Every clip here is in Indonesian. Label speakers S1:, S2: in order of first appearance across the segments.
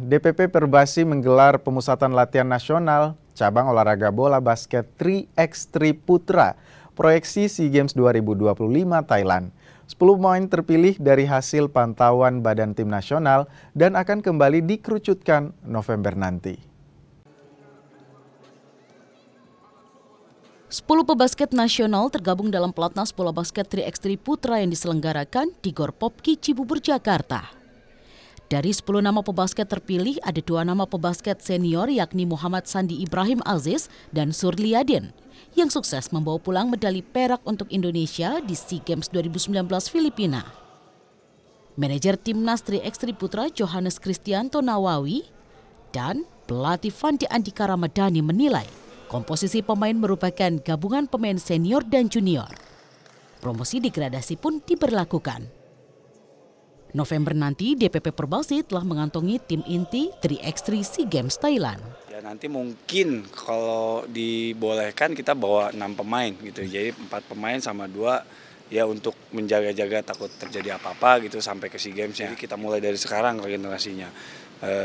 S1: DPP Perbasi menggelar pemusatan latihan nasional cabang olahraga bola basket 3x3 Putra proyeksi SEA Games 2025 Thailand. 10 pemain terpilih dari hasil pantauan Badan Tim Nasional dan akan kembali dikerucutkan November nanti.
S2: 10 pebasket nasional tergabung dalam pelatnas bola basket 3x3 Putra yang diselenggarakan di Gor Popki Cibubur, Jakarta. Dari 10 nama pebasket terpilih, ada 2 nama pebasket senior yakni Muhammad Sandi Ibrahim Aziz dan Surliadin yang sukses membawa pulang medali perak untuk Indonesia di SEA Games 2019 Filipina. Manajer Timnas 3x3 Putra Johannes Kristianto Nawawi dan pelatih Fandi Andika Ramadhani menilai komposisi pemain merupakan gabungan pemain senior dan junior. Promosi degradasi pun diberlakukan. November nanti DPP Perbasi telah mengantongi tim inti 3x3 SEA Games Thailand.
S3: Ya nanti mungkin kalau dibolehkan kita bawa 6 pemain gitu. Jadi 4 pemain sama 2 ya untuk menjaga-jaga takut terjadi apa-apa gitu sampai ke SEA Games. Jadi kita mulai dari sekarang regenerasinya.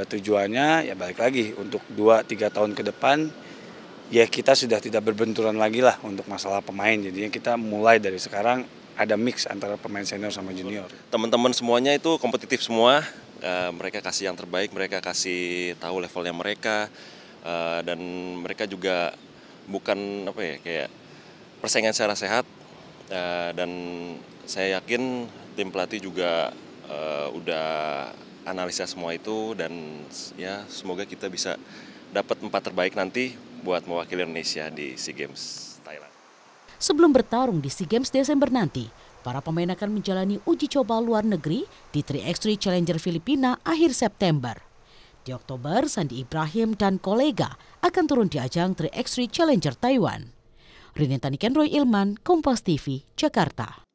S3: Tujuannya ya balik lagi untuk 2-3 tahun ke depan ya kita sudah tidak berbenturan lagi lah untuk masalah pemain. Jadinya kita mulai dari sekarang ada mix antara pemain senior sama junior.
S4: Teman-teman semuanya itu kompetitif semua, mereka kasih yang terbaik, mereka kasih tahu levelnya mereka, dan mereka juga bukan kayak persaingan secara sehat, dan saya yakin tim pelatih juga udah analisa semua itu dan ya semoga kita bisa dapat 4 terbaik nanti buat mewakili Indonesia di SEA Games Thailand.
S2: Sebelum bertarung di SEA Games Desember nanti, para pemain akan menjalani uji coba luar negeri di 3x3 Challenger Filipina akhir September. Di Oktober, Sandi Ibrahim dan kolega akan turun di ajang 3x3 Challenger Taiwan. Rinintani Kenroy Ilman, Kompas TV, Jakarta.